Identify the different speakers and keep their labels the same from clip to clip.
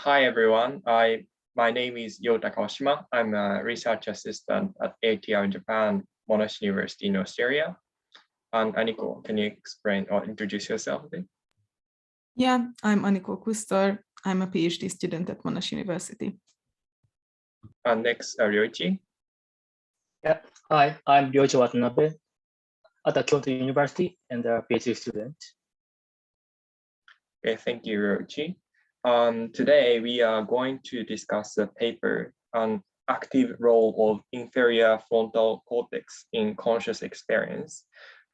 Speaker 1: Hi everyone. My name is Yota Kawashima. I'm a research assistant at ATR in Japan, Monash University in Australia. And Aniko, can you explain or introduce yourself a bit?
Speaker 2: Yeah, I'm Aniko Kustor. I'm a PhD student at Monash University.
Speaker 1: And next, Ryoichi.
Speaker 3: Yeah, hi, I'm Ryoichi Watanabe at the Kyoto University and a PhD student.
Speaker 1: Okay, thank you, Ryoichi. Today, we are going to discuss a paper on active role of inferior frontal cortex in conscious experience,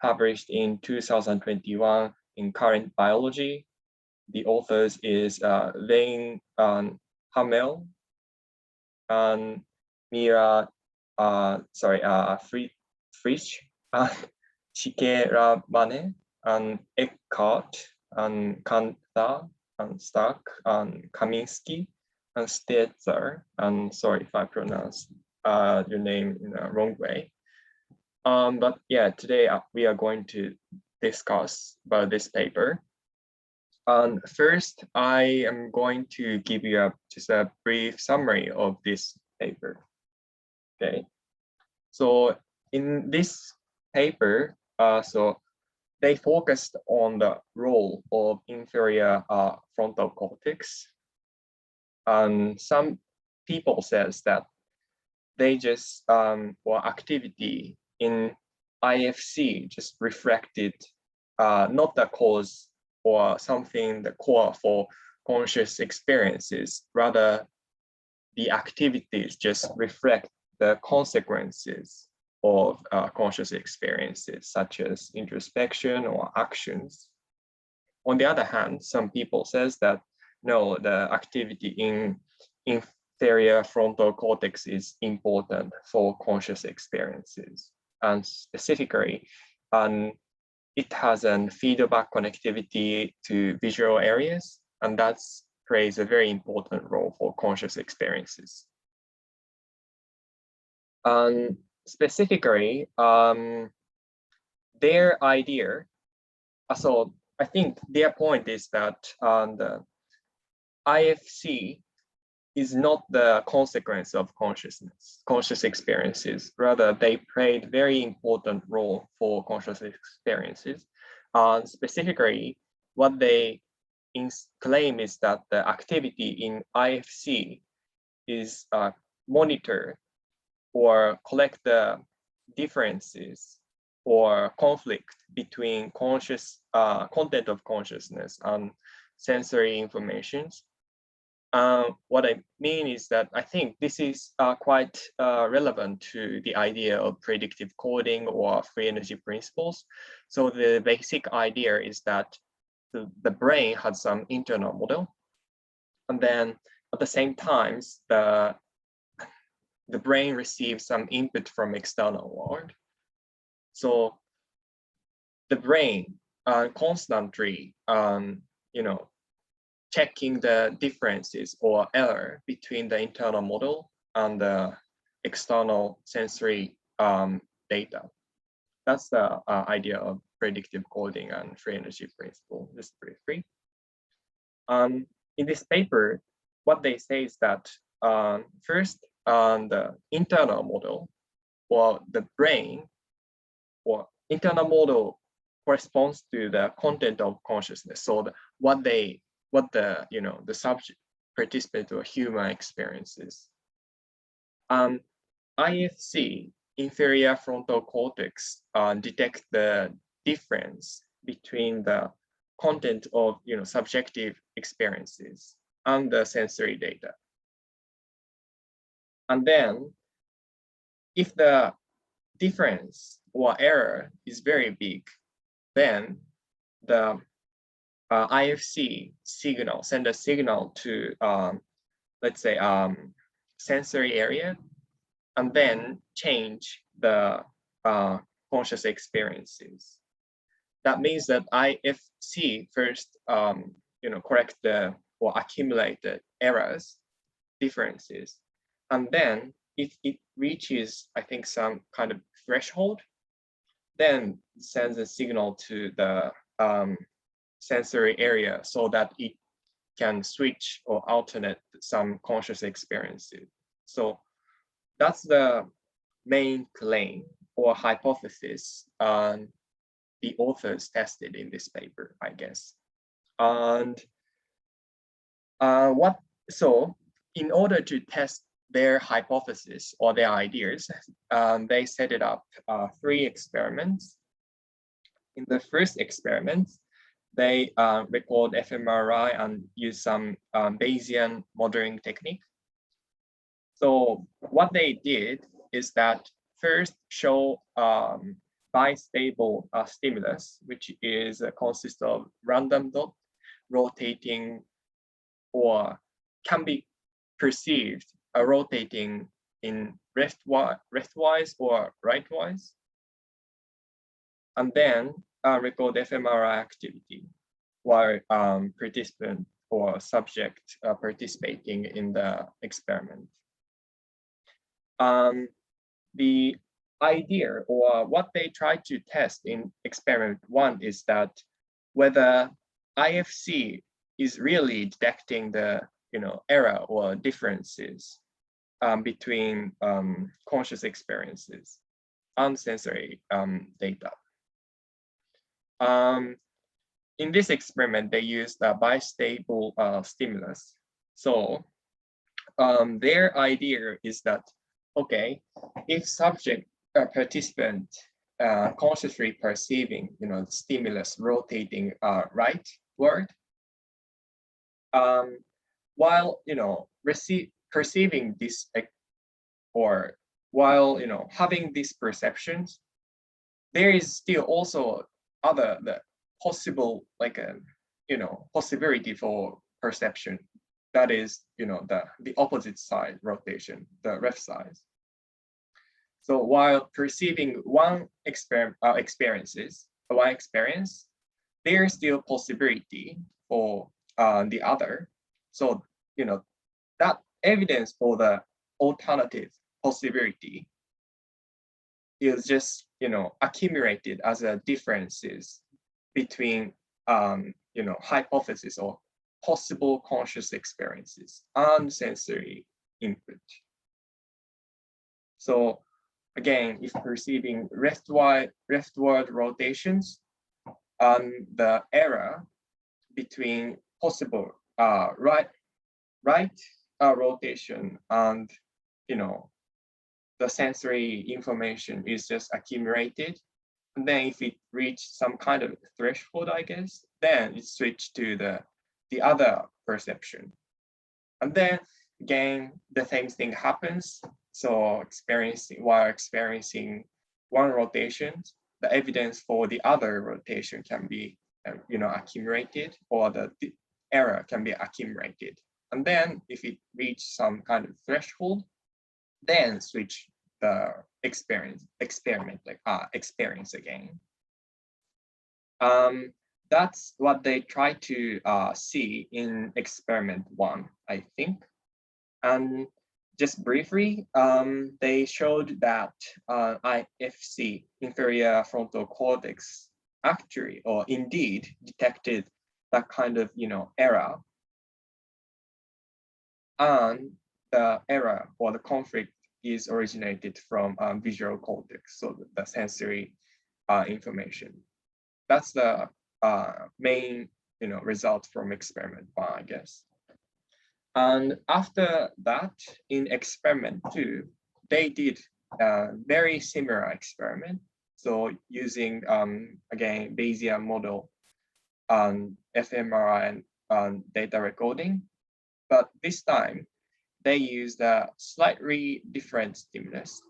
Speaker 1: published in 2021 in Current Biology. The authors is Weilnhammer and Fritsch, Chikermane, and Eckert, and Kanthak, and Stuke, and Kaminsky, and Sterzer. And sorry if I pronounce your name in a wrong way. But yeah, today we are going to discuss about this paper. First, I am going to give you just a brief summary of this paper. Okay, so in this paper, they focused on the role of inferior frontal cortex. And some people says that they just or activity in IFC just reflected not the cause or something the core for conscious experiences, rather the activities just reflect the consequences of conscious experiences, such as introspection or actions. On the other hand, some people says that no, the activity in inferior frontal cortex is important for conscious experiences, and specifically, it has a feedback connectivity to visual areas, and that plays a very important role for conscious experiences. And specifically, their idea, so I think their point is that the IFC is not the consequence of conscious experiences. Rather, they played very important role for conscious experiences. Specifically, what they claim is that the activity in IFC is monitor or collect the differences or conflict between conscious content of consciousness and sensory informations. What I mean is that I think this is quite relevant to the idea of predictive coding or free energy principles. So the basic idea is that the brain has some internal model, and then at the same time, the brain receives some input from external world. So the brain constantly, checking the differences or error between the internal model and the external sensory data. That's the idea of predictive coding and free energy principle, just briefly. In this paper, what they say is that first, the internal model or the brain or internal model corresponds to the content of consciousness. So what the subject participant or human experiences. IFC, inferior frontal cortex, detect the difference between the content of subjective experiences and the sensory data. And then, if the difference or error is very big, then the IFC signal send a signal to let's say sensory area, and then change the conscious experiences. That means that IFC first correct the or accumulate the errors, differences, and then if it reaches, I think, some kind of threshold, then sends a signal to the sensory area so that it can switch or alternate some conscious experiences. So that's the main claim or hypothesis the authors tested in this paper, I guess. And so in order to test their hypothesis or their ideas, they set it up 3 experiments. In the first experiment, they record fMRI and use some Bayesian modeling technique. So what they did is that first show bistable stimulus, which is consists of random dot rotating or can be perceived rotating in leftwise or rightwise, and then record fMRI activity while participant or subject participating in the experiment. The idea or what they try to test in experiment 1 is that whether IFC is really detecting the error or differences between conscious experiences and sensory data. In this experiment, they used a bistable stimulus. So their idea is that, okay, if subject participant consciously perceiving stimulus rotating rightward, while perceiving this or while having these perceptions, there is still also the possible possibility for perception, that is the opposite side rotation, the left side. So while perceiving one experience, there is still possibility for the other. So that evidence for the alternative possibility is just accumulated as a differences between hypothesis or possible conscious experiences and sensory input. So again, if perceiving leftward rotations, the error between possible right rotation and the sensory information is just accumulated. And then if it reaches some kind of threshold, I guess, then it switched to the other perception. And then again, the same thing happens. So while experiencing one rotation, the evidence for the other rotation can be accumulated, or the error can be accumulated. And then if it reaches some kind of threshold, then switch the experience again. That's what they try to see in experiment 1, I think. And just briefly, they showed that IFC, inferior frontal cortex, actually or indeed detected that kind of error. And the error or the conflict is originated from visual cortex, so the sensory information. That's the main result from experiment 1, I guess. And after that, in experiment 2, they did a very similar experiment. So using again Bayesian model and fMRI and data recording, but this time they used a slightly different stimulus.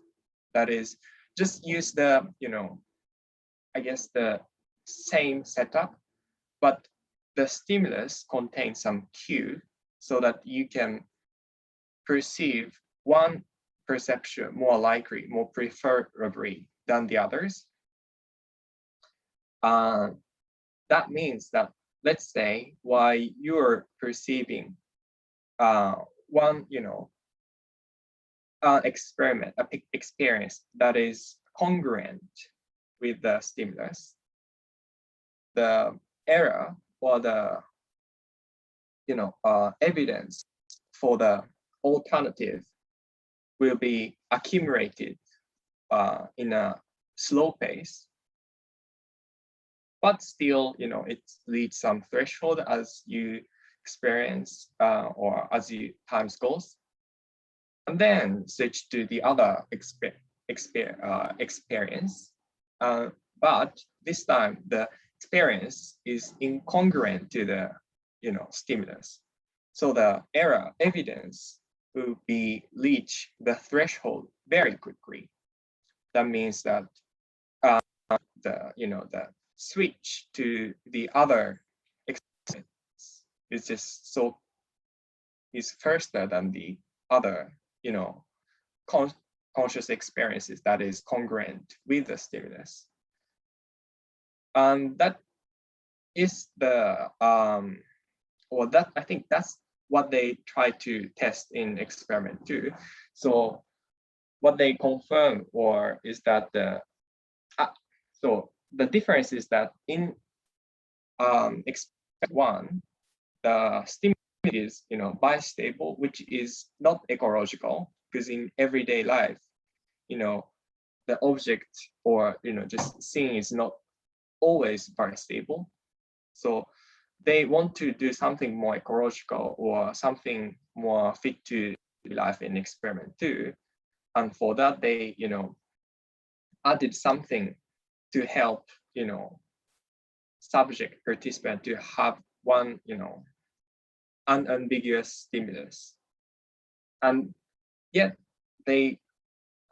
Speaker 1: That is, just use the I guess the same setup, but the stimulus contains some cue so that you can perceive one perception more likely, more preferably than the others. That means that, let's say, while you're perceiving one experience that is congruent with the stimulus, the error or the evidence for the alternative will be accumulated in a slow pace, but still, it reaches some threshold as you experience or as you times goes, and then switch to the other experience. But this time the experience is incongruent to the stimulus. So the error evidence will be reach the threshold very quickly. That means that the switch to the other experience is faster than the other conscious experiences that is congruent with the stimulus. And that is the I think that's what they try to test in experiment 2. So what they confirm is that the difference is that in experiment 1, the stimulus is bistable, which is not ecological, because in everyday life, the object or just seeing is not always bistable. So they want to do something more ecological or something more fit to life in experiment 2. And for that, they added something to help subject participant to have one unambiguous stimulus. And yet they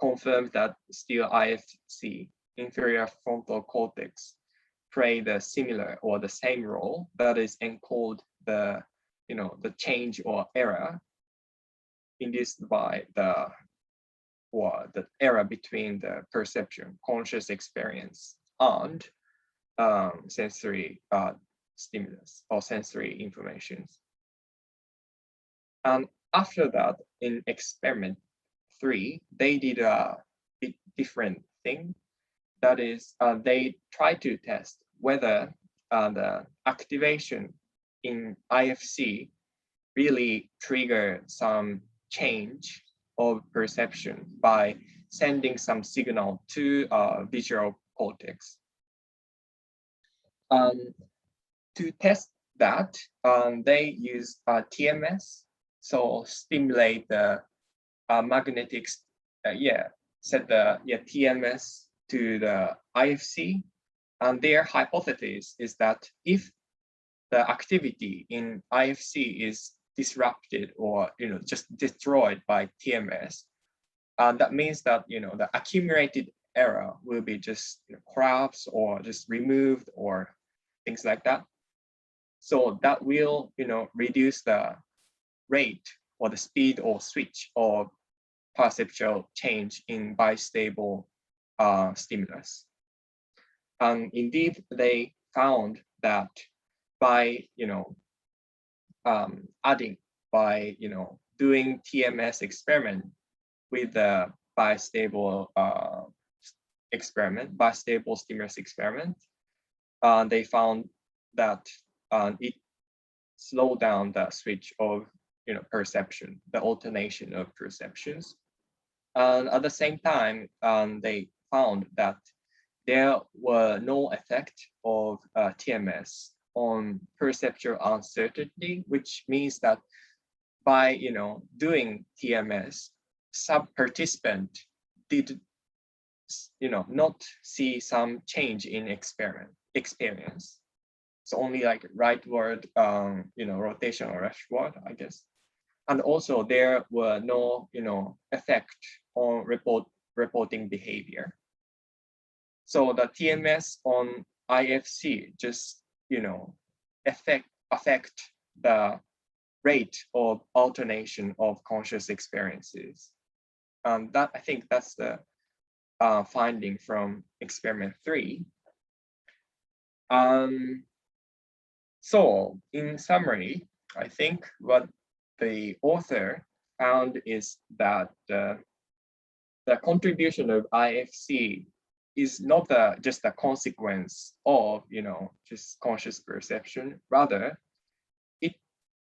Speaker 1: confirmed that still IFC, inferior frontal cortex, play the similar or the same role, that is encode the change or error induced by the error between the perception, conscious experience, and sensory stimulus or sensory informations. And after that, in experiment 3, they did a bit different thing. That is, they tried to test whether the activation in IFC really triggered some change of perception by sending some signal to visual cortex. To test that, they use TMS, so stimulate the magnetic, set the TMS to the IFC, and their hypothesis is that if the activity in IFC is disrupted or just destroyed by TMS, that means that the accumulated error will be just collapsed or just removed or things like that. So that will reduce the rate or the speed or switch of perceptual change in bistable stimulus. And indeed, they found that by doing TMS experiment with the bistable stimulus experiment, they found that it slowed down the switch of perception, the alternation of perceptions. And at the same time, they found that there were no effect of TMS on perceptual uncertainty, which means that by doing TMS, sub-participant did not see some change in experience. So only like rightward rotation or leftward, I guess. And also there were no effect on reporting behavior. So the TMS on IFC just affect the rate of alternation of conscious experiences. That I think that's the finding from experiment 3. So in summary, I think what the author found is that the contribution of IFC is not just a consequence of just conscious perception. Rather, it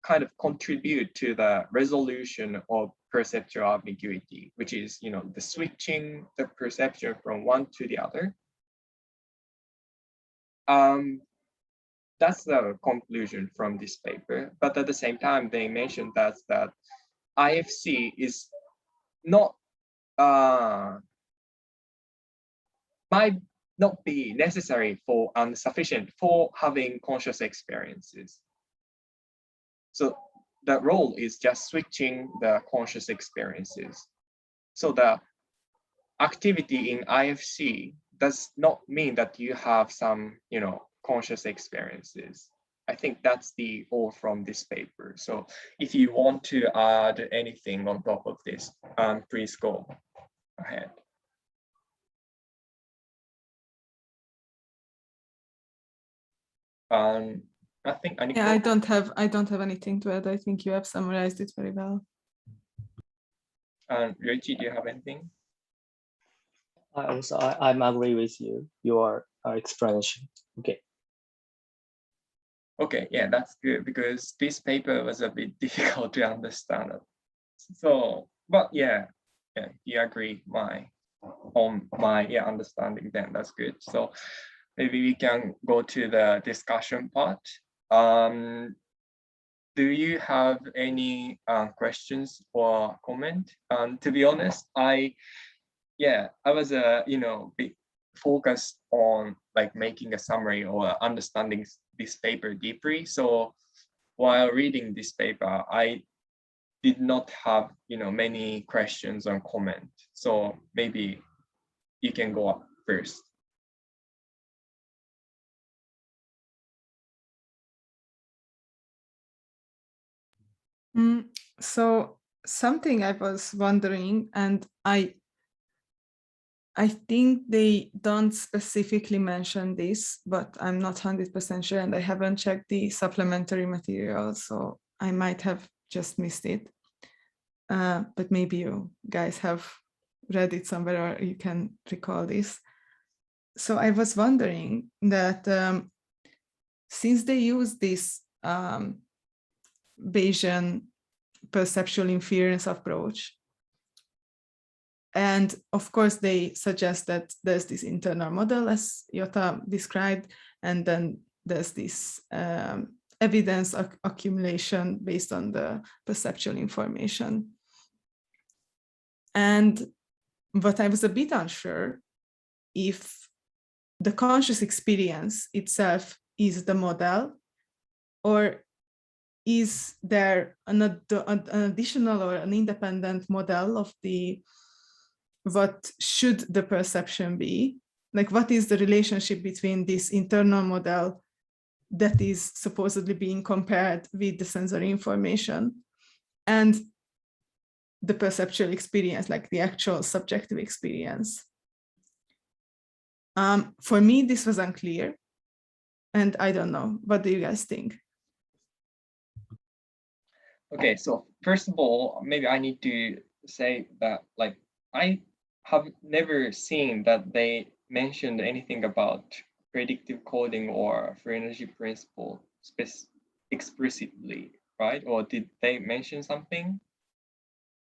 Speaker 1: kind of contribute to the resolution of perceptual ambiguity, which is, the switching the perception from one to the other. That's the conclusion from this paper. But at the same time, they mentioned that IFC is not might not be necessary for and sufficient for having conscious experiences. So the role is just switching the conscious experiences. So the activity in IFC does not mean that you have some, conscious experiences. I think that's the all from this paper. So if you want to add anything on top of this, please go ahead. I think Aniko.
Speaker 2: Yeah, I don't have anything to add. I think you have summarized it very well.
Speaker 1: Ryoichi, do you have anything?
Speaker 3: I'm agree with you. Your explanation. Okay.
Speaker 1: Okay, yeah, that's good because this paper was a bit difficult to understand. So, but yeah, you agree on my understanding. Then that's good. So maybe we can go to the discussion part. Do you have any questions or comment? To be honest, I was bit focused on like making a summary or understanding this paper deeply. So while reading this paper, I did not have many questions or comment. So maybe you can go up first.
Speaker 2: So something I was wondering, and I think they don't specifically mention this, but I'm not 100% sure, and I haven't checked the supplementary material, so I might have just missed it. But maybe you guys have read it somewhere or you can recall this. So I was wondering that since they use this Bayesian perceptual inference approach, and of course they suggest that there's this internal model as Jota described, and then there's this evidence accumulation based on the perceptual information. But I was a bit unsure if the conscious experience itself is the model, or is there an additional or an independent model of what should the perception be? Like, what is the relationship between this internal model that is supposedly being compared with the sensory information and the perceptual experience, like the actual subjective experience? For me, this was unclear, and I don't know. What do you guys think?
Speaker 1: Okay, so first of all, maybe I need to say that I have never seen that they mentioned anything about predictive coding or free energy principle explicitly, right? Or did they mention something?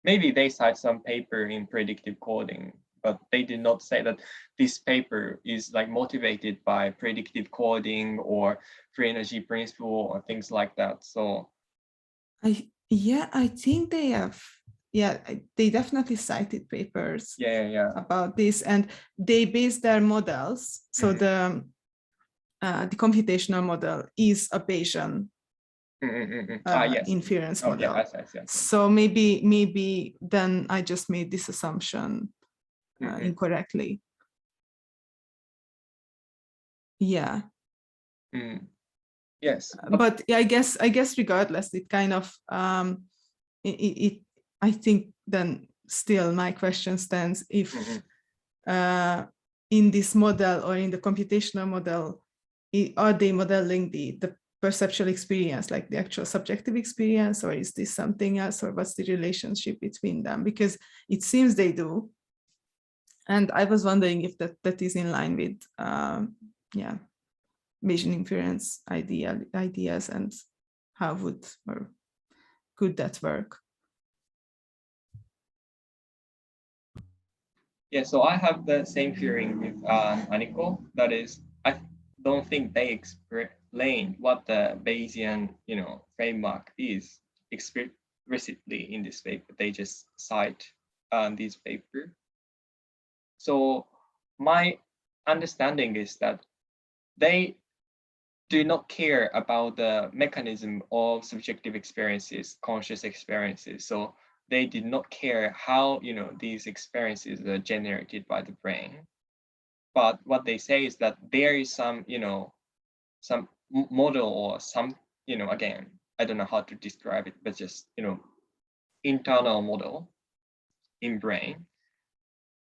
Speaker 1: Maybe they cite some paper in predictive coding, but they did not say that this paper is motivated by predictive coding or free energy principle or things like that. So
Speaker 2: I think they have. Yeah, they definitely cited papers about this, and they base their models. So the computational model is a Bayesian inference model.
Speaker 1: Yes.
Speaker 2: So maybe then I just made this assumption incorrectly. Yeah.
Speaker 1: Yes.
Speaker 2: But I guess regardless, it kind of I think then still my question stands if in this model or in the computational model, are they modeling the perceptual experience, like the actual subjective experience, or is this something else, or what's the relationship between them? Because it seems they do. And I was wondering if that is in line with Bayesian inference ideas, and how would, or could that work?
Speaker 1: Yeah, so I have the same feeling with Aniko. That is, I don't think they explained what the Bayesian, framework is explicitly in this paper. They just cite this paper. So my understanding is that they do not care about the mechanism of subjective experiences, conscious experiences. So they did not care how these experiences are generated by the brain. But what they say is that there is some some model or some again, I don't know how to describe it, but just internal model in brain,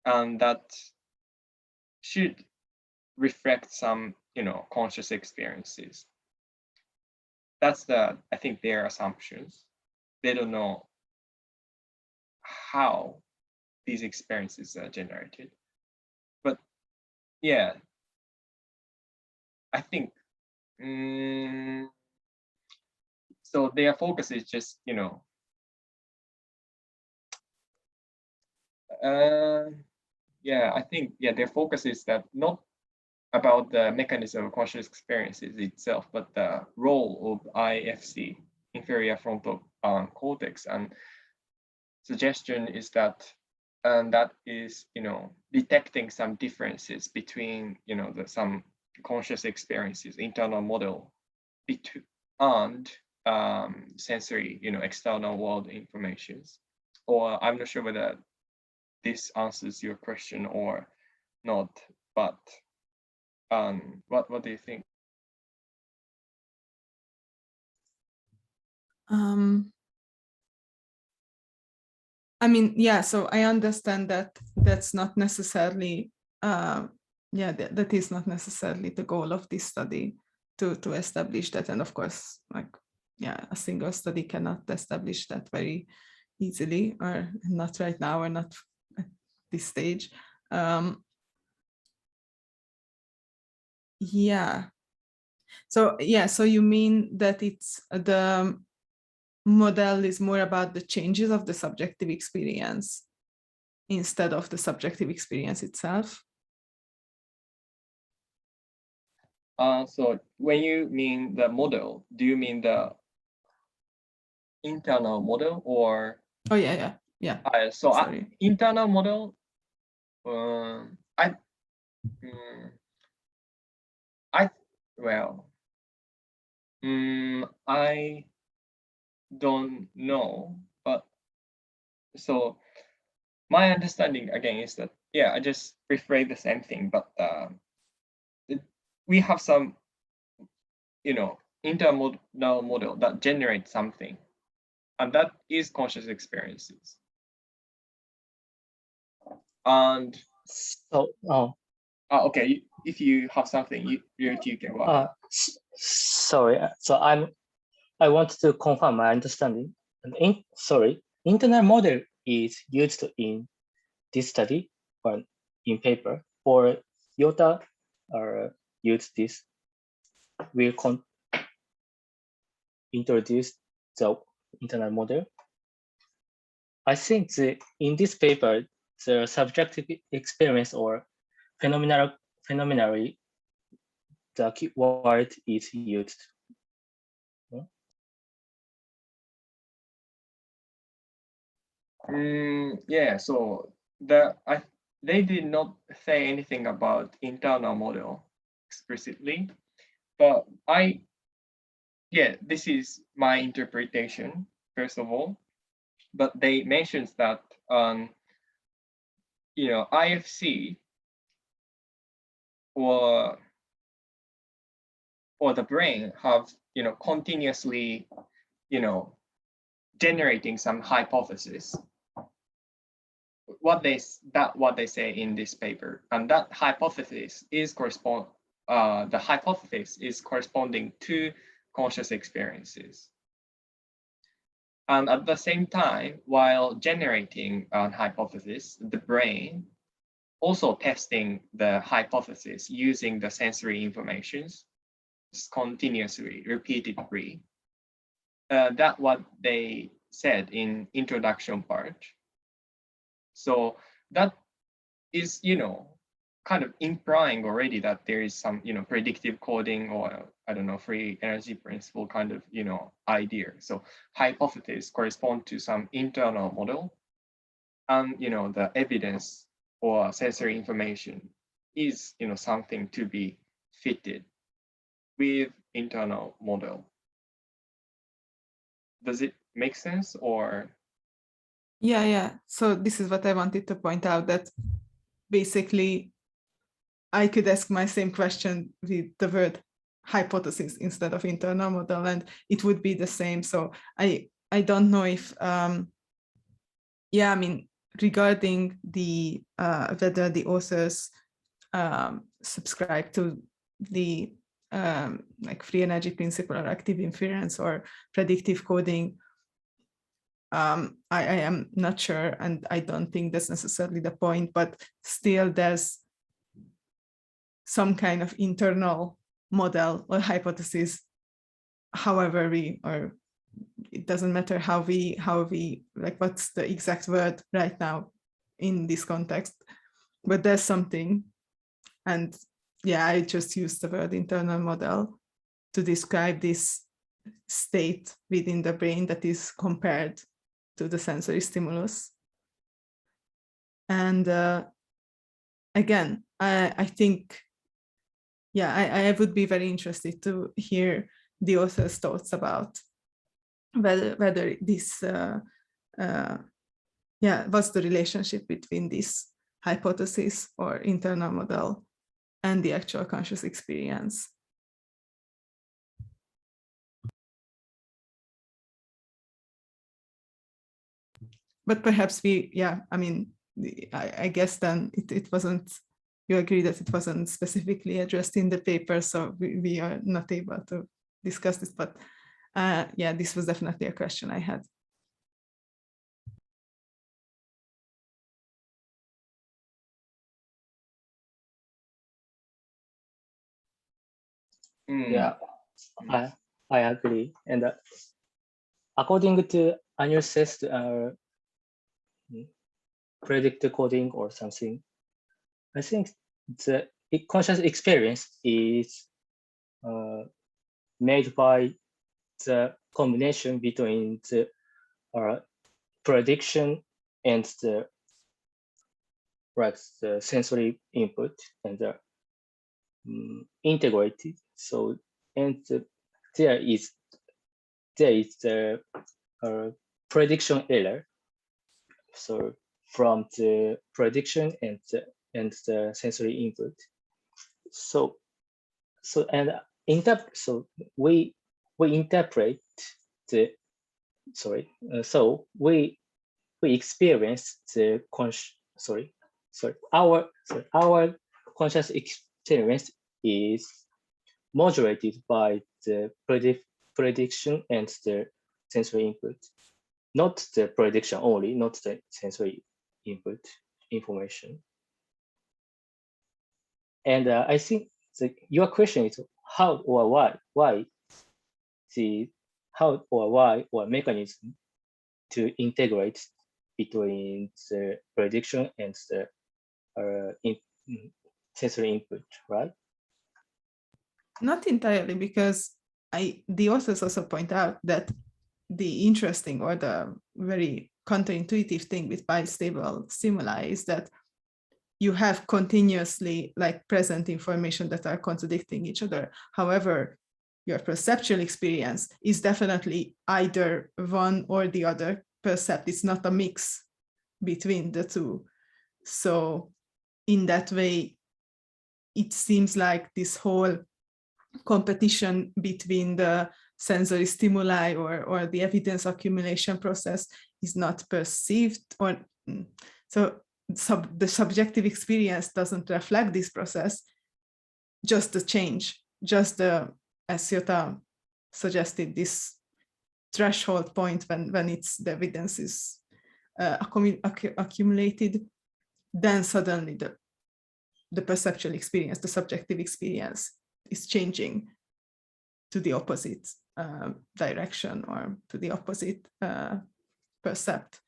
Speaker 1: and that should reflect some conscious experiences. That's I think their assumptions. They don't know how these experiences are generated. But yeah, I think so their focus is just yeah, I think their focus is that not about the mechanism of conscious experiences itself, but the role of IFC, inferior frontal cortex, and suggestion is that that is detecting some differences between some conscious experiences, internal model, and sensory external world informations. Or I'm not sure whether this answers your question or not, but what do you think?
Speaker 2: I mean, yeah, so I understand that that's not necessarily, that is not necessarily the goal of this study to establish that. And of course, like, yeah, a single study cannot establish that very easily, or not right now, or not at this stage. Yeah. So you mean that it's the model is more about the changes of the subjective experience instead of the subjective experience itself?
Speaker 1: So when you mean the model, do you mean the internal model or?
Speaker 2: Oh yeah.
Speaker 1: So
Speaker 2: Sorry.
Speaker 1: internal model, I don't know, but so my understanding again is that I just rephrase the same thing, but we have some internal model that generates something, and that is conscious experiences. And
Speaker 3: so
Speaker 1: okay, if you have something, you can go ahead.
Speaker 3: Sorry, so I want to confirm my understanding. Internal model is used in this study or in paper, or Yota use this. Will introduce the internal model. I think in this paper, the subjective experience or phenomenally, the keyword is used.
Speaker 1: So they did not say anything about internal model explicitly, but this is my interpretation first of all. But they mentioned that IFC or the brain have continuously generating some hypothesis. What they say in this paper, and that hypothesis is the hypothesis is corresponding to conscious experiences. And at the same time, while generating a hypothesis, the brain also testing the hypothesis using the sensory informations continuously, repeatedly. That what they said in introduction part. So that is, kind of implying already that there is some, predictive coding or, I don't know, free energy principle kind of, idea. So hypotheses correspond to some internal model, and, the evidence or sensory information is, something to be fitted with internal model. Does it make sense, or?
Speaker 2: Yeah. So this is what I wanted to point out, that basically I could ask my same question with the word hypothesis instead of internal model, and it would be the same. So I don't know if, regarding the whether the authors subscribe to the like free energy principle or active inference or predictive coding, I am not sure, and I don't think that's necessarily the point, but still there's some kind of internal model or hypothesis, however it doesn't matter how we like what's the exact word right now in this context, but there's something. And yeah, I just used the word internal model to describe this state within the brain that is compared to the sensory stimulus. And again, I think, yeah, I would be very interested to hear the author's thoughts about whether this, what's the relationship between this hypothesis or internal model and the actual conscious experience. But perhaps I guess then it wasn't, you agree that it wasn't specifically addressed in the paper, so we are not able to discuss this, but yeah, this was definitely a question I had.
Speaker 3: Yeah, I agree. And according to annual test, predictive coding or something, I think the conscious experience is made by the combination between the prediction and the sensory input and the integrated. So, and there is the prediction error. So from the prediction and the sensory input. So we interpret the so we experience the our conscious experience is modulated by the prediction and the sensory input, not the prediction only, not the sensory input information. And I think your question is how or why or mechanism to integrate between the prediction and the sensory input, right?
Speaker 2: Not entirely, because the authors also point out that the interesting or the very counterintuitive thing with bistable stimuli is that you have continuously present information that are contradicting each other. However, your perceptual experience is definitely either one or the other percept. It's not a mix between the two. So in that way, it seems like this whole competition between the sensory stimuli or the evidence accumulation process is not perceived, or so the subjective experience doesn't reflect this process, just the change, just the, as Jota suggested, this threshold point when the evidence is accumulated, then suddenly the perceptual experience, the subjective experience is changing to the opposite direction or to the opposite percept.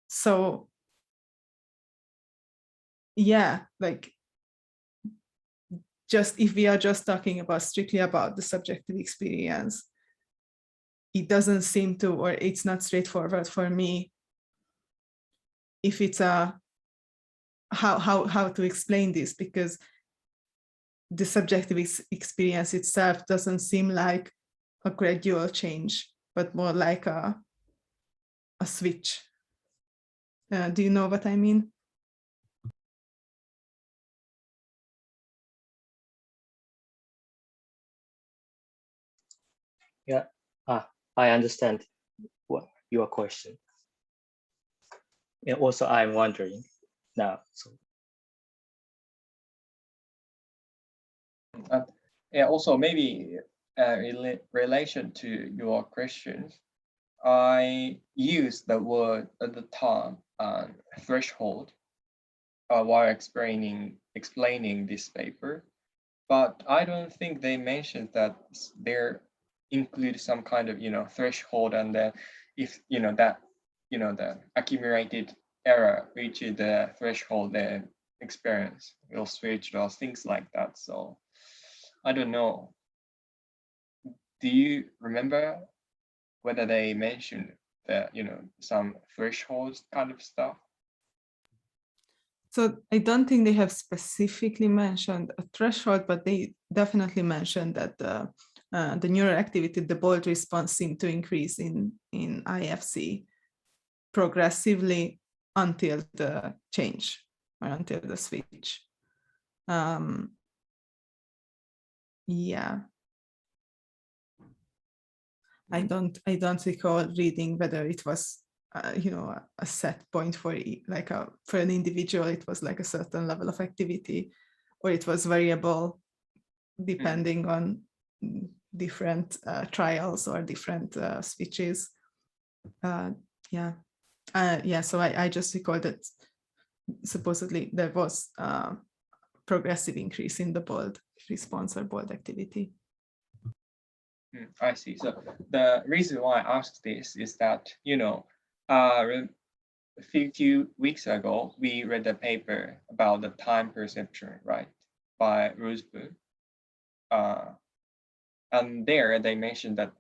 Speaker 2: So yeah, like just if we are just talking about strictly about the subjective experience, it doesn't seem to, or it's not straightforward for me if it's a how to explain this, because the subjective experience itself doesn't seem like a gradual change, but more like a switch. Do you know what I mean?
Speaker 3: Yeah, I understand what your question. And also I'm wondering now. So
Speaker 1: yeah, also maybe in relation to your questions, I used the word at the time threshold while explaining this paper, but I don't think they mentioned that there include some kind of threshold, and then if that the accumulated error reaches the threshold, then experience will switch or things like that. So I don't know. Do you remember whether they mentioned that some thresholds kind of stuff?
Speaker 2: So I don't think they have specifically mentioned a threshold, but they definitely mentioned that the neural activity, the bold response, seemed to increase in IFC progressively until the change or until the switch. Yeah. I don't recall reading whether it was a set point for for an individual, it was like a certain level of activity, or it was variable depending on different trials or different switches. Yeah. So I just recall that supposedly there was progressive increase in the bold response or bold activity.
Speaker 1: I see. So the reason why I asked this is that, a few weeks ago, we read a paper about the time perception, right, by Rosebu. And there they mentioned that,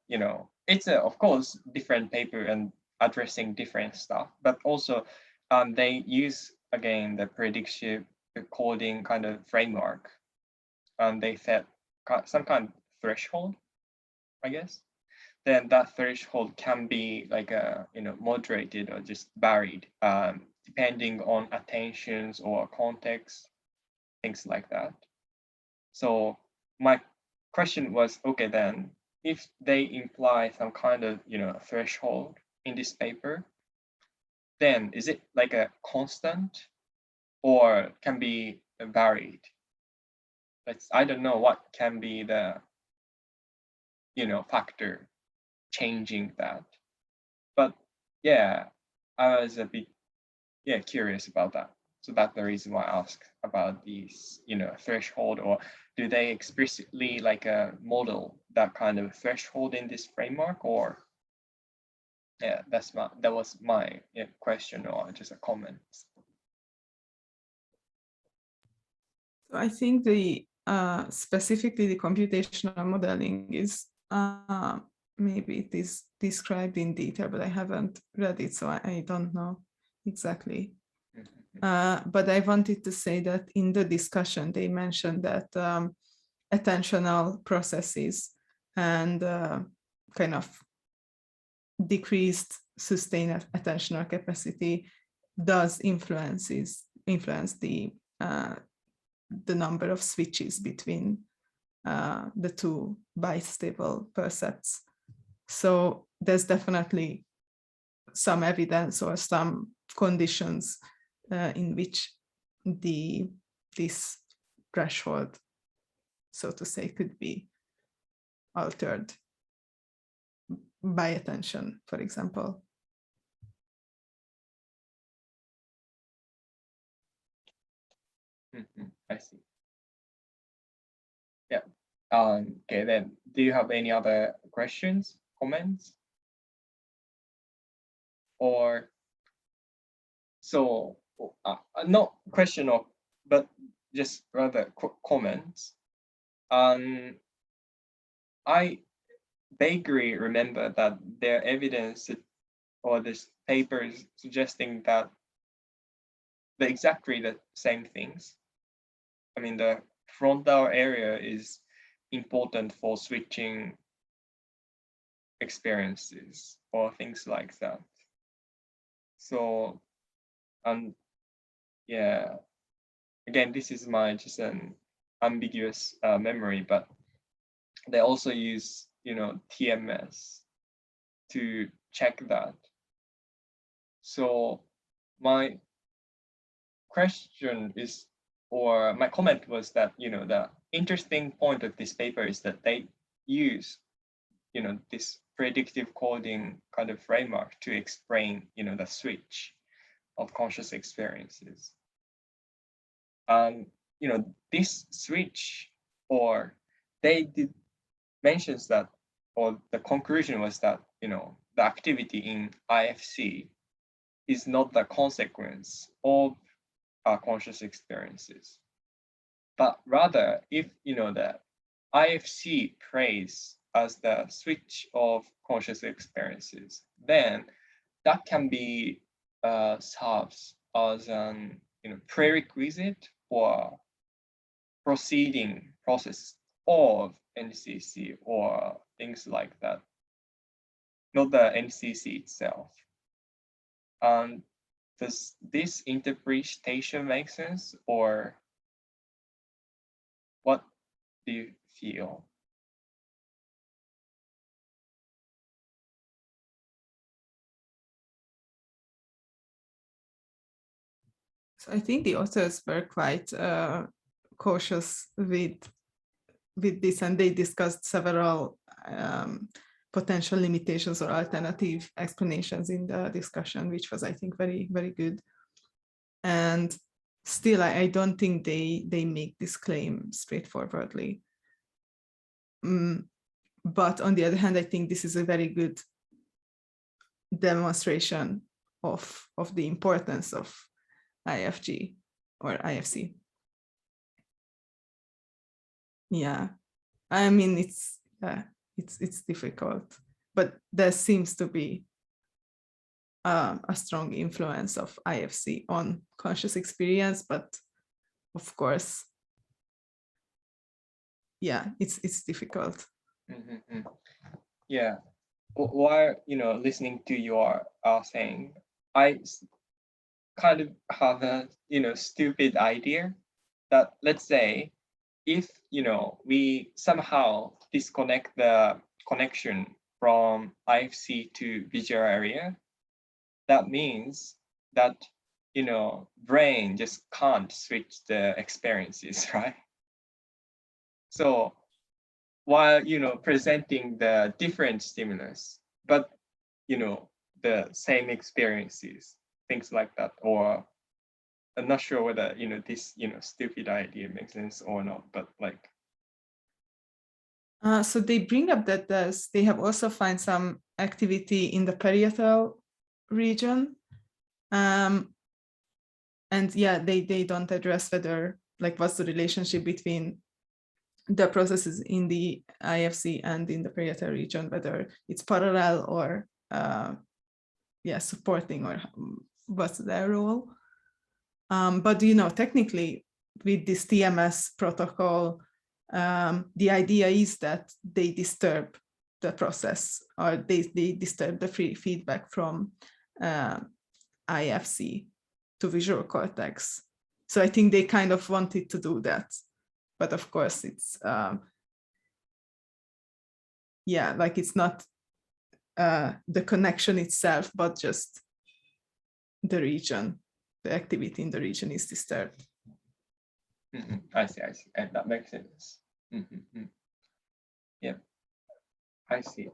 Speaker 1: it's of course different paper and addressing different stuff, but also they use again the predictive coding kind of framework, and they set some kind of threshold, I guess. Then that threshold can be like moderated or just varied depending on attentions or context, things like that. So my question was, okay, then if they imply some kind of threshold in this paper, then is it like a constant or can be varied? I don't know what can be the factor changing that. But yeah, I was a bit curious about that. So that's the reason why I asked about these threshold, or do they explicitly like a model that kind of threshold in this framework, or yeah, that was my question or just a comment.
Speaker 2: I think the specifically the computational modeling is maybe it is described in detail, but I haven't read it, so I don't know exactly. But I wanted to say that in the discussion, they mentioned that attentional processes and kind of decreased sustained attentional capacity does influence the number of switches between the two bistable percepts. So there's definitely some evidence or some conditions in which this threshold, so to say, could be altered by attention, for example.
Speaker 1: I see. Yeah. Okay, then do you have any other questions, comments? or so not question of, but just rather comments. I vaguely remember that there are evidence or this papers suggesting that exactly the same things. I mean, the frontal area is important for switching experiences or things like that. So, yeah, again, this is my just an ambiguous memory, but they also use, TMS to check that. So my question is, or my comment was that, the interesting point of this paper is that they use, this predictive coding kind of framework to explain, the switch of conscious experiences. This switch, or they did mentions that, or the conclusion was that, the activity in IFC is not the consequence of our conscious experiences, but rather if, the IFC plays as the switch of conscious experiences, then that can be serves as an prerequisite or proceeding process of NCC or things like that, not the NCC itself. And does this interpretation make sense, or what do you feel?
Speaker 2: So I think the authors were quite cautious with this, and they discussed several potential limitations or alternative explanations in the discussion, which was, I think, very, very good. And still, I don't think they make this claim straightforwardly. But on the other hand, I think this is a very good demonstration of the importance of IFG or IFC. Yeah, I mean, it's difficult, but there seems to be a strong influence of IFC on conscious experience, but of course, yeah, it's difficult.
Speaker 1: Mm-hmm. Yeah, while listening to your saying, I kind of have a stupid idea that, let's say, if we somehow disconnect the connection from IFC to visual area, that means that brain just can't switch the experiences, right? So while presenting the different stimulus, but the same experiences, things like that, or I'm not sure whether this stupid idea makes sense or not, but like.
Speaker 2: So they bring up that they have also found some activity in the parietal region, and yeah, they don't address whether, like, what's the relationship between the processes in the IFC and in the parietal region, whether it's parallel or yeah, supporting, or what's their role. But technically with this TMS protocol, the idea is that they disturb the process, or they disturb the free feedback from IFC to visual cortex. So I think they kind of wanted to do that, but of course it's yeah, like it's not the connection itself, but just the region, the activity in the region is disturbed.
Speaker 1: Mm-hmm. I see, and that makes sense. Mm-hmm. Yeah, I see.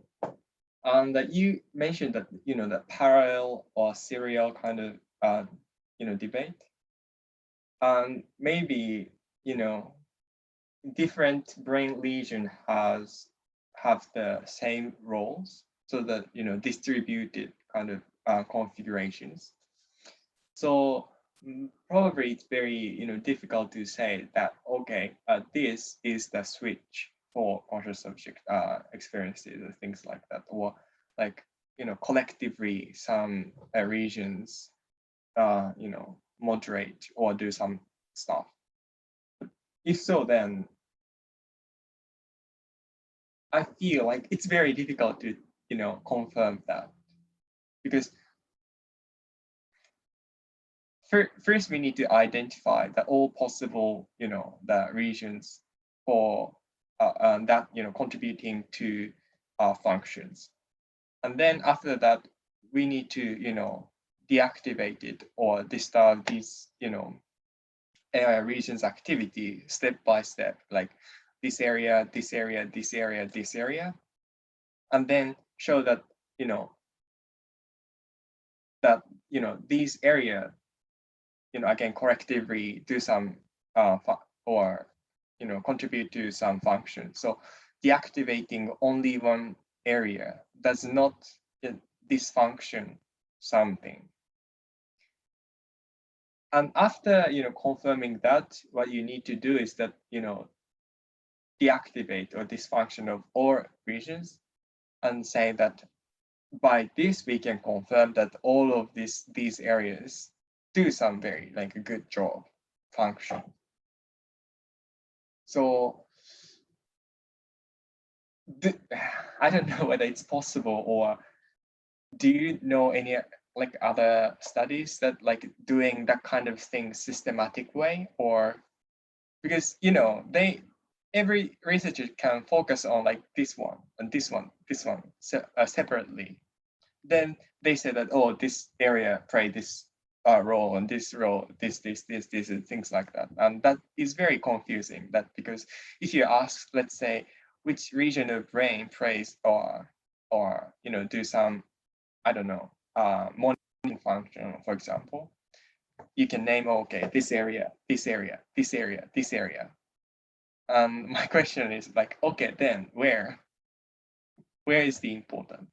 Speaker 1: And you mentioned that the parallel or serial kind of debate, and maybe different brain region have the same roles, so that distributed kind of configurations. So probably it's very difficult to say that okay, this is the switch for conscious subject experiences or things like that, or like collectively some regions moderate or do some stuff. If so, then I feel like it's very difficult to confirm that, because first we need to identify the all possible the regions for that contributing to our functions, and then after that we need to deactivate it or disturb these regions activity step by step, like this area, this area, this area, this area, and then show that these area again collectively do some or contribute to some function. So deactivating only one area does not dysfunction something. And after confirming that, what you need to do is that deactivate or dysfunction of all regions, and say that by this we can confirm that all of these areas do some very like a good job function. So I don't know whether it's possible, or do you know any like other studies that like doing that kind of thing systematic way? Or because every researcher can focus on like this one and this one separately. Then they say that, oh, this area play this role and this role, this, things like that. And that is very confusing, that because if you ask, let's say, which region of brain plays or do some, I don't know, monitoring function, for example, you can name, okay, this area, this area, this area, this area. My question is like, okay, then where is the important?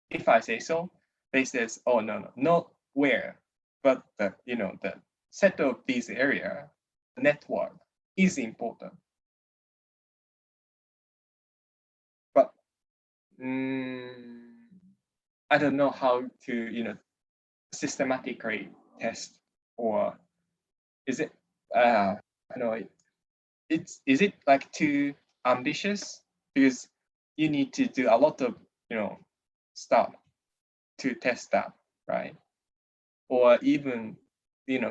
Speaker 1: If I say so, they says, oh no, not where, but the the set of these area, the network is important. But I don't know how to systematically test, or is it I don't know, is it like too ambitious, because you need to do a lot of stuff to test that, right? Or even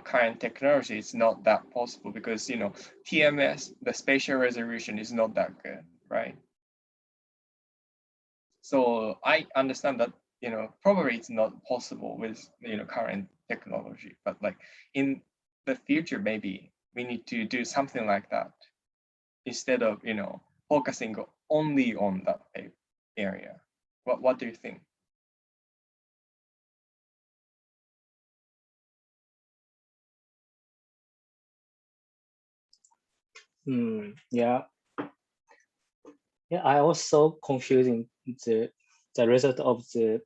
Speaker 1: current technology is not that possible, because TMS, the spatial resolution, is not that good, right? So I understand that probably it's not possible with current technology, but like in the future maybe we need to do something like that instead of focusing only on that area. What do you think?
Speaker 3: Yeah, I also confusing the result of the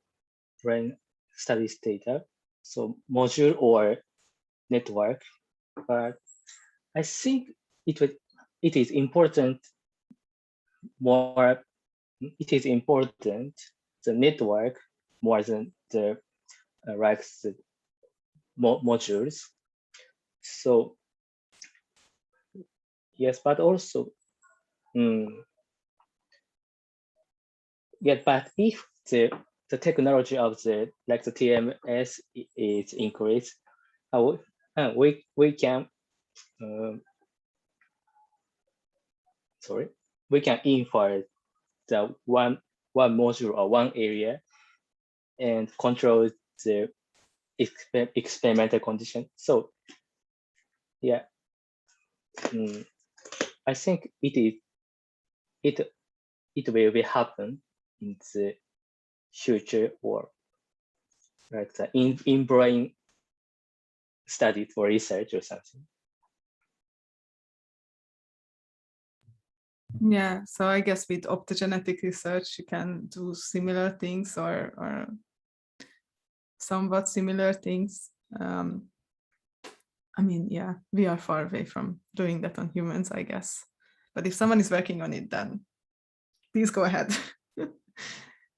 Speaker 3: brain studies data, so module or network, but I think it is important more. It is important the network more than the like the modules. So yes, but also yeah, but if the technology of the like the TMS is increased, we can we can infer the one module or one area and control the experimental condition. So yeah, I think it will be happen in the future, or like the in brain study for research or something.
Speaker 2: Yeah, so I guess with optogenetic research, you can do similar things, or somewhat similar things. I mean, yeah, we are far away from doing that on humans, I guess. But if someone is working on it, then please go ahead.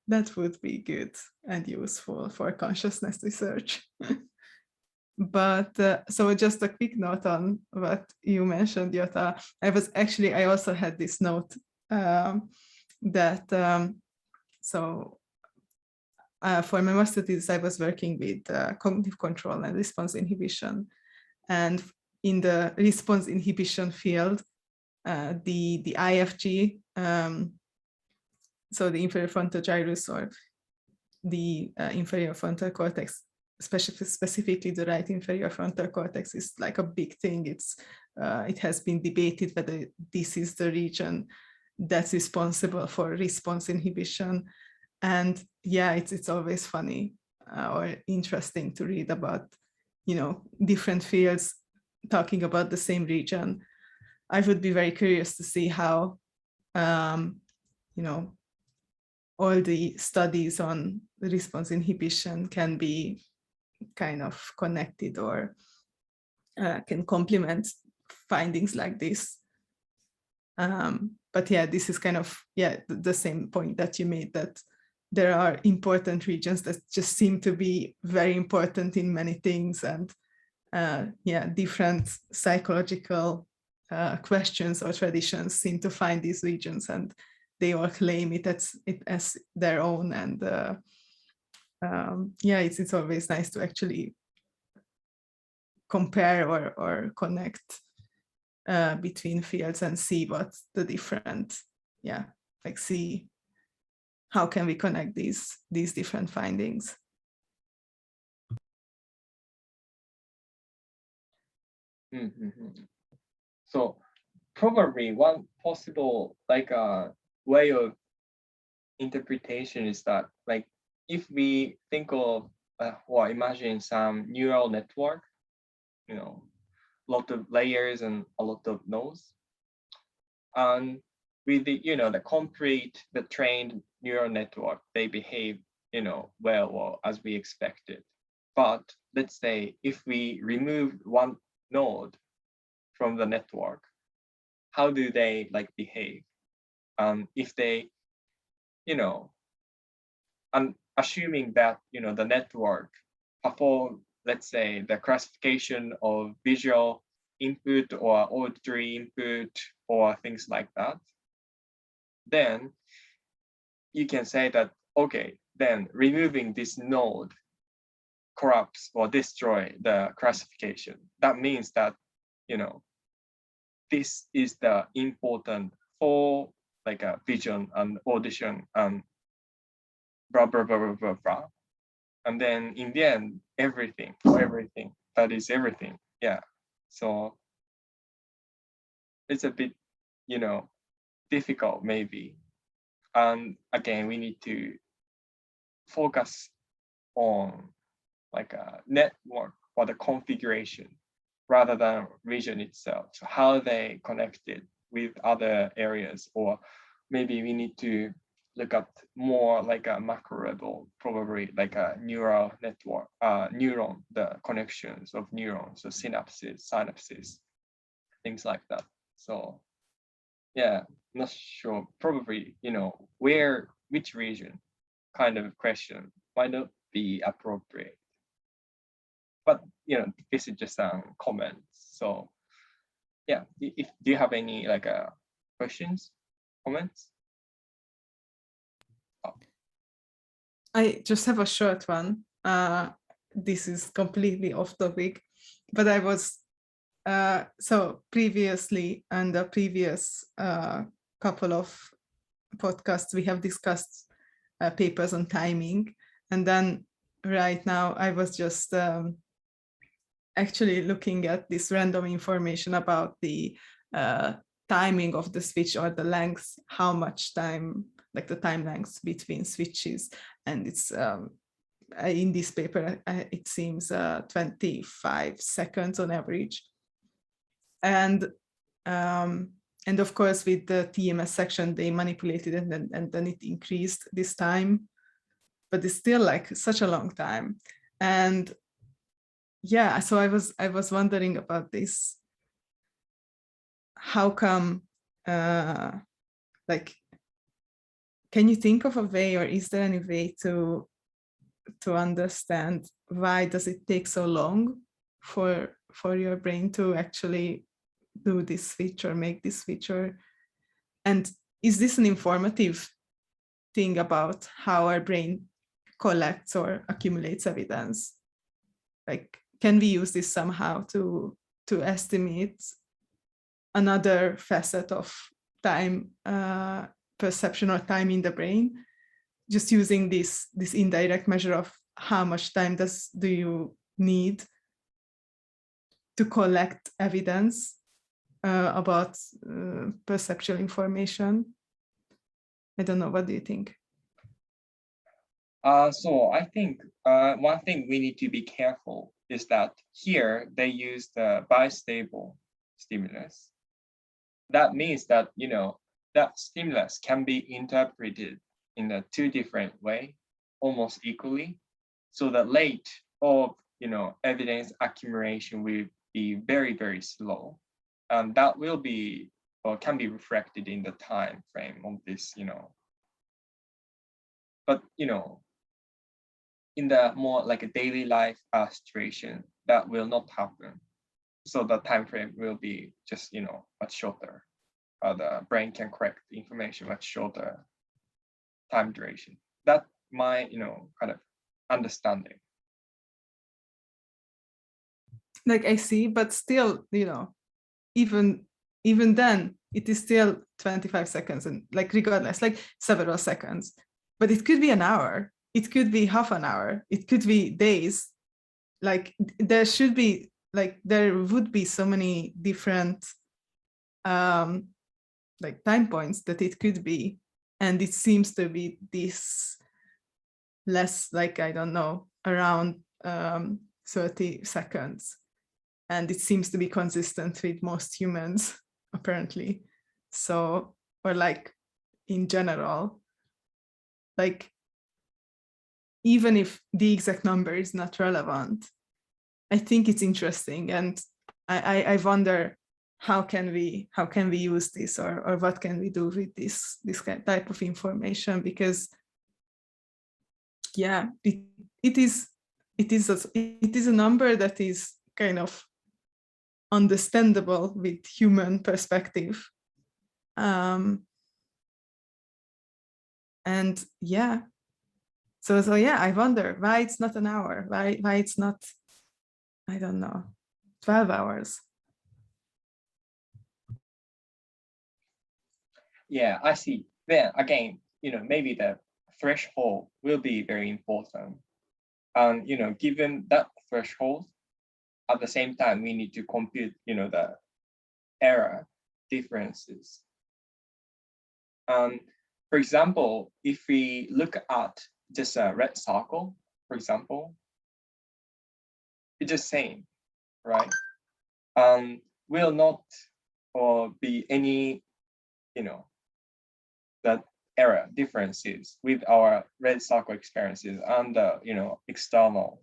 Speaker 2: That would be good and useful for consciousness research. But so just a quick note on what you mentioned, Jota. I also had this note that for my master's thesis, I was working with cognitive control and response inhibition. And in the response inhibition field, the IFG, so the inferior frontal gyrus or the inferior frontal cortex, specifically the right inferior frontal cortex, is like a big thing. It has been debated whether this is the region that's responsible for response inhibition. And yeah, it's always funny or interesting to read about, different fields talking about the same region. I would be very curious to see how, all the studies on response inhibition can be kind of connected or can complement findings like this. But yeah, this is kind of, the same point that you made, that there are important regions that just seem to be very important in many things, and different psychological questions or traditions seem to find these regions, and they all claim it as their own. And it's always nice to actually compare or connect between fields and see what the different, see how can we connect these different findings.
Speaker 1: So probably one possible way of interpretation is that, like, if we think of or imagine some neural network, a lot of layers and a lot of nodes, and with the the trained neural network, they behave well or as we expected. But let's say if we remove one node from the network, how do they behave? If they, and assuming that the network perform, let's say, the classification of visual input or auditory input or things like that, then you can say that, okay, then removing this node corrupts or destroy the classification. That means that, this is the important for a vision and audition and blah, blah, blah, blah, blah, blah. And then in the end, everything, that is everything. Yeah. So it's a bit, difficult maybe. And again, we need to focus on a network or the configuration rather than region itself. So how they connected with other areas, or maybe we need to look at more a macro level, probably a neural network, neuron, the connections of neurons, so synapses, things like that. So yeah, not sure, probably, which region kind of question might not be appropriate. But, this is just comments. So yeah, do you have any questions, comments? Oh.
Speaker 2: I just have a short one. This is completely off topic, but I was, so previously, and the previous couple of podcasts, we have discussed papers on timing. And then right now I was just actually looking at this random information about the timing of the switch, or the length, how much time, the time lengths between switches. And it's in this paper, it seems 25 seconds on average. And of course, with the TMS section, they manipulated it, and then it increased this time, but it's still such a long time. And yeah, so I was wondering about this. How come, like, can you think of a way, or is there any way to understand why does it take so long for your brain to actually do this switch or make this switch? And is this an informative thing about how our brain collects or accumulates evidence? Like, can we use this somehow to estimate another facet of time perception or time in the brain, just using this indirect measure of how much time do you need to collect evidence about perceptual information? I don't know, what do you think?
Speaker 1: So I think one thing we need to be careful is that here they use the bistable stimulus. That means that, that stimulus can be interpreted in a two different way, almost equally. So the rate of, evidence accumulation will be very, very slow. And that will be, or can be reflected in the time frame of this, But, in the more like a daily life situation, that will not happen. So the time frame will be just, much shorter. The brain can collect information much shorter time duration. That's my, kind of understanding.
Speaker 2: Like, I see, but still, even then, it is still 25 seconds, and like regardless, like several seconds. But it could be an hour, it could be half an hour, it could be days. Like, there would be so many different like time points that it could be, and it seems to be this less, like, I don't know, around 30 seconds, and it seems to be consistent with most humans apparently. So, or like in general, like, even if the exact number is not relevant, I think it's interesting, and I wonder how can we use this, or what can we do with this type of information, because yeah, it is a number that is kind of understandable with human perspective. And yeah, so yeah, I wonder why it's not an hour, why it's not, I don't know, 12 hours.
Speaker 1: Yeah, I see. Then again, maybe the threshold will be very important. And, given that threshold, at the same time, we need to compute, the error differences. For example, if we look at just a red circle, for example, it's just same, right? Will not be any, that error differences with our red circle experiences and the, external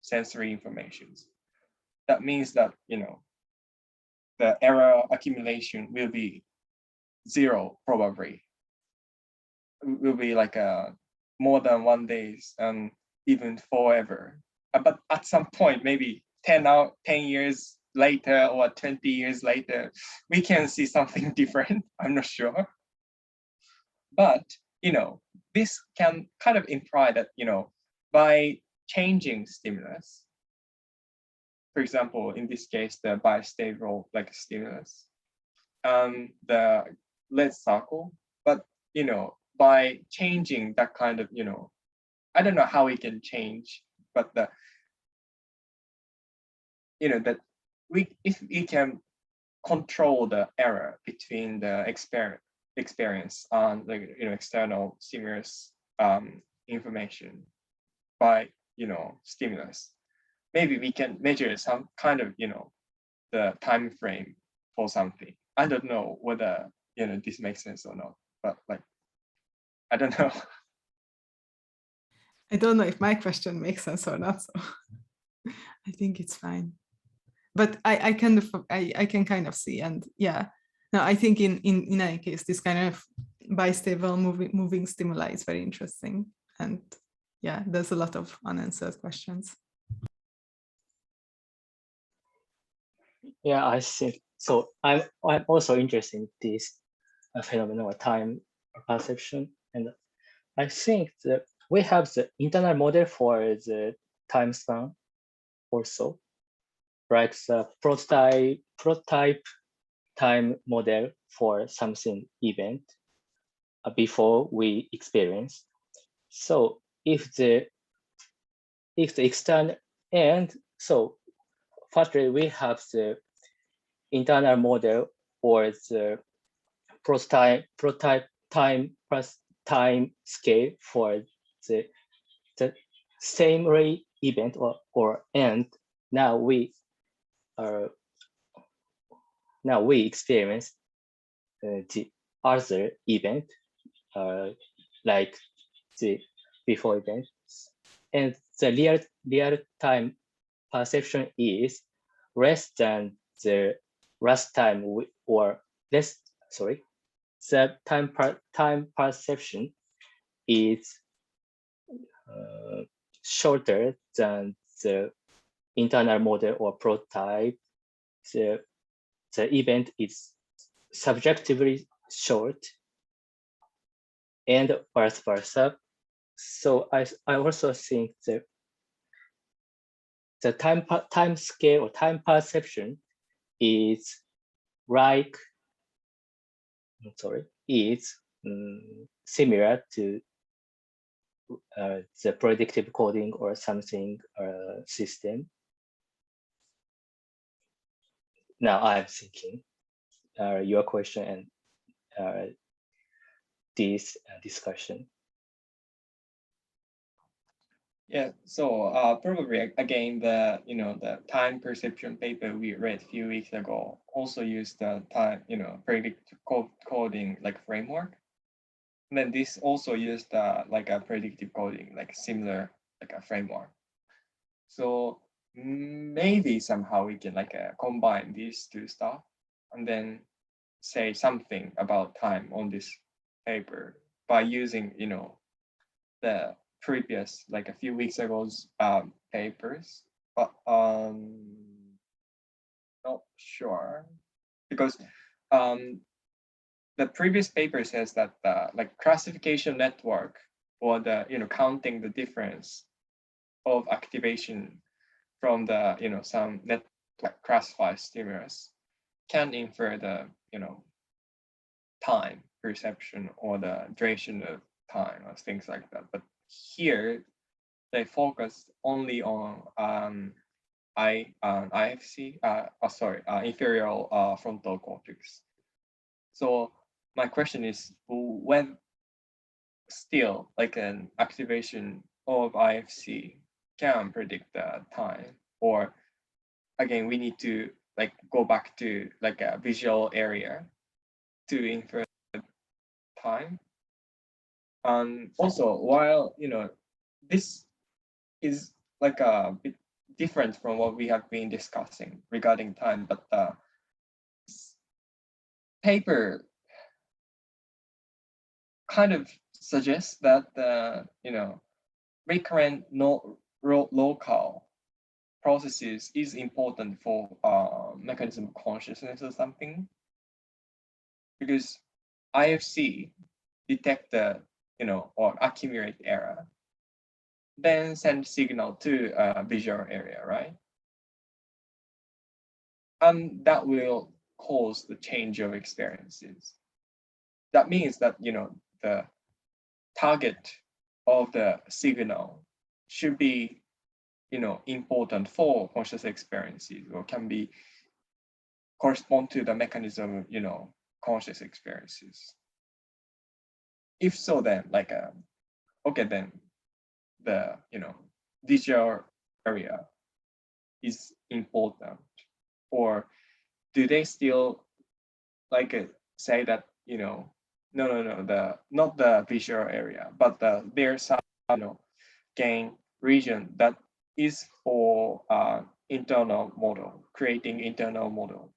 Speaker 1: sensory informations. That means that, the error accumulation will be zero probably. It will be like more than 1 day and even forever. But at some point, maybe 10 years later or 20 years later, we can see something different. I'm not sure. But, this can kind of imply that, by changing stimulus, for example, in this case, the bistable like stimulus, the red circle, but, by changing that kind of, I don't know how we can change, but that if we can control the error between the experience on external stimulus information by stimulus, maybe we can measure some kind of the time frame for something. I don't know whether this makes sense or not, but like, I don't know.
Speaker 2: I don't know if my question makes sense or not, so I think it's fine. But I can kind of see, and yeah, no, I think in any case, this kind of bistable moving stimuli is very interesting, and yeah, there's a lot of unanswered questions.
Speaker 3: Yeah, I think so. I'm also interested in this phenomenon of time perception, and I think that we have the internal model for the time span also, like the prototype time model for something event before we experience. So if the external, and so firstly we have the internal model or the prototype time plus time scale for the same ray event or end. Now we experience the other event like the before event, and the real time perception is less than the last time or less. Sorry, the time perception is shorter than the internal model or prototype. The event is subjectively short, and vice versa. So I also think that the time scale or time perception is like, is similar to the predictive coding or something system. Now I'm thinking your question and this discussion.
Speaker 1: Yeah, so probably again the time perception paper we read a few weeks ago also used the time predictive coding like framework. And then this also used like a predictive coding like similar like a framework. So maybe somehow we can like combine these two stuff and then say something about time on this paper by using the previous like a few weeks ago's papers, but not sure because the previous paper says that like classification network or the counting the difference of activation from the some network classified stimulus can infer the time perception or the duration of time or things like that. But here they focus only on IFC, inferior frontal cortex. So my question is, when still like an activation of IFC can predict the time, or again we need to like go back to like a visual area to infer time. And also, while this is like a bit different from what we have been discussing regarding time, but paper kind of suggests that recurrent local processes is important for mechanism of consciousness or something, because IFC detect the or accumulate error, then send signal to a visual area, right? And that will cause the change of experiences. That means that the target of the signal should be important for conscious experiences, or can be correspond to the mechanism of conscious experiences. If so, then like okay, then the visual area is important, or do they still like say that no, the not the visual area, but there's some gain region that is for internal model, creating internal model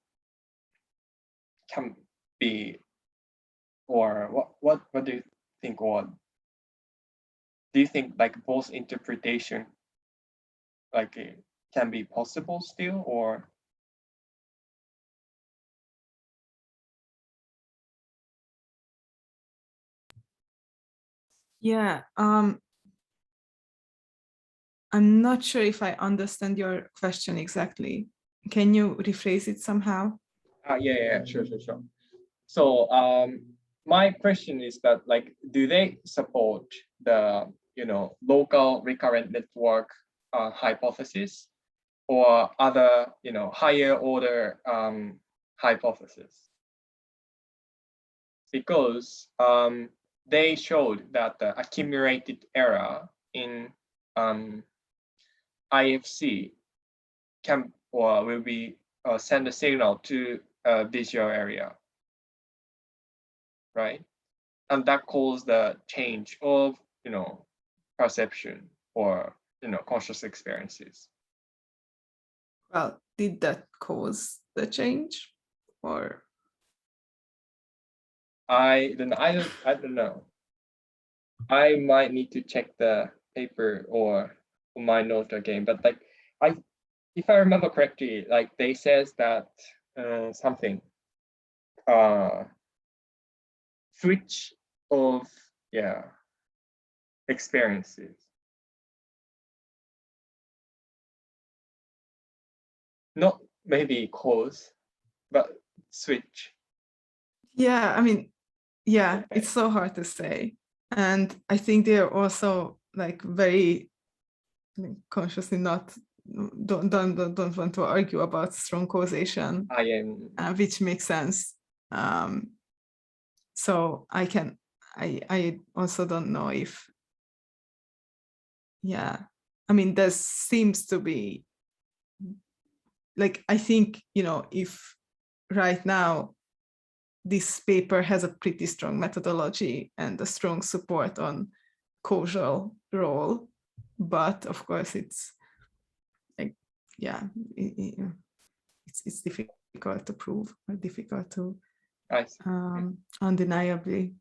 Speaker 1: can be, or what do you think, or do you think like both interpretation like it can be possible still, or?
Speaker 2: Yeah, I'm not sure if I understand your question exactly. Can you rephrase it somehow?
Speaker 1: Yeah, sure. So my question is that, like, do they support the local recurrent network hypothesis, or other higher order hypothesis? Because they showed that the accumulated error in IFC can or will be send a signal to a visual area, right? And that caused the change of perception or conscious experiences.
Speaker 2: Well, did that cause the change, or?
Speaker 1: I don't know. I might need to check the paper or my note again, but like if I remember correctly, like they says that something Fritsch of experiences. Not maybe cause, but switch.
Speaker 2: Yeah, I mean, yeah, it's so hard to say. And I think they're also like very consciously don't want to argue about strong causation, which makes sense. So I also don't know if, yeah, I mean, there seems to be, like, I think, if right now this paper has a pretty strong methodology and a strong support on causal role, but of course it's like, yeah, it's difficult to prove, or difficult to undeniably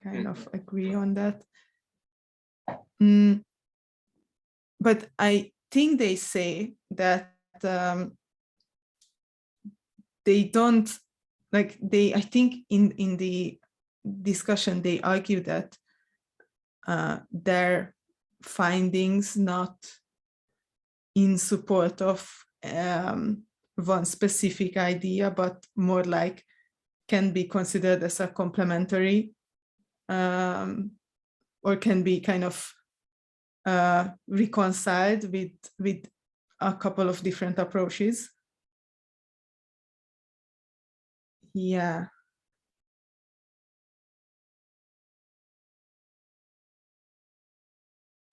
Speaker 2: kind of agree on that. But I think they say that they don't, like, I think in the discussion they argue that their findings not in support of one specific idea, but more like can be considered as a complementary, or can be kind of reconciled with a couple of different approaches. Yeah.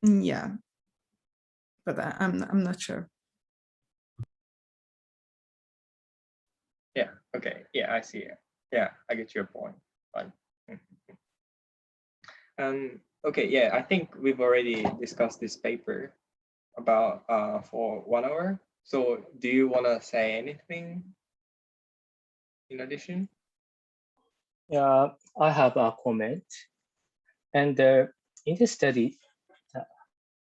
Speaker 2: Yeah, but I'm not sure.
Speaker 1: Yeah. Okay. Yeah, I see it. Yeah, I get your point. Fine. Okay. Yeah, I think we've already discussed this paper about for 1 hour. So, do you want to say anything in addition?
Speaker 3: Yeah, I have a comment. And in this study,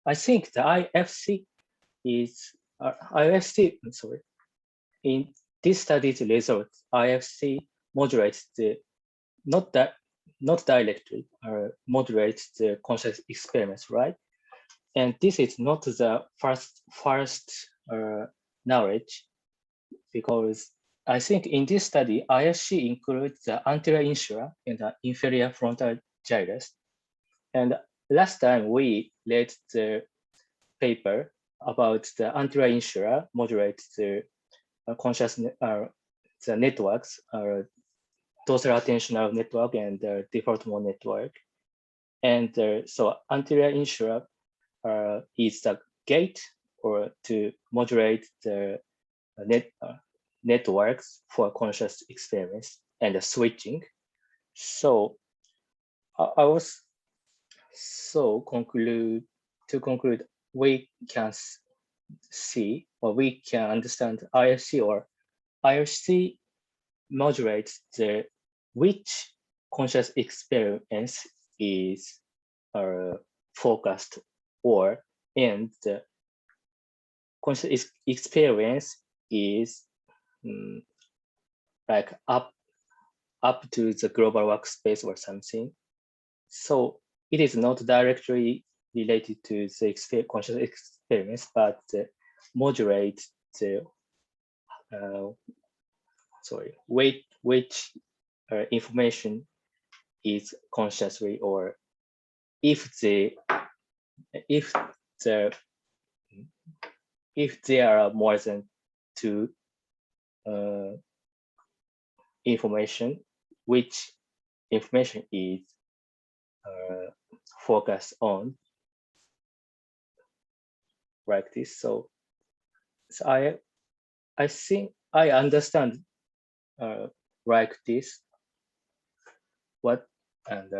Speaker 3: I think the IFC is sorry. In this study's results, IFC moderates not directly moderates the conscious experiments, right? And this is not the first knowledge, because I think in this study, IFC includes the anterior insula and the inferior frontal gyrus. And last time we read the paper about the anterior insula moderates the conscious the networks, dorsal attentional network and the default mode network. And so anterior insula is the gate or to moderate the networks for conscious experience and the switching. So I was concluded to conclude, we can see or we can understand IFC, or IFC modulates the which conscious experience is focused, or and the conscious experience is like up to the global workspace or something. So it is not directly related to the conscious experience, but modulate the which information is consciously, or if there are more than two information, which information is focused on, like this. So I think I understand like this. What and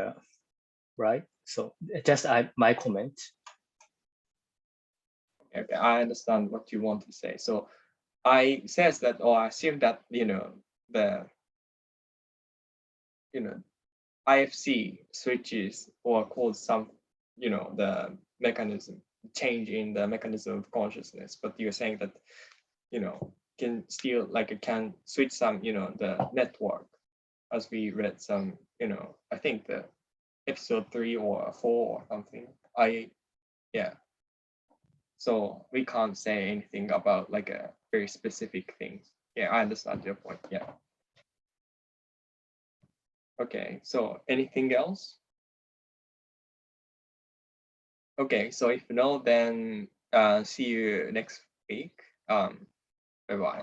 Speaker 3: right? So just my comment.
Speaker 1: Okay, I understand what you want to say. So I says that, or I assume that, the IFC switches or cause some, the mechanism change in the mechanism of consciousness, but you're saying that, can still can switch some, the network, as we read some, I think the episode 3 or 4 or something. So we can't say anything about a very specific things. Yeah, I understand your point. Yeah. Okay, so anything else? Okay, so if no, then see you next week. Bye-bye.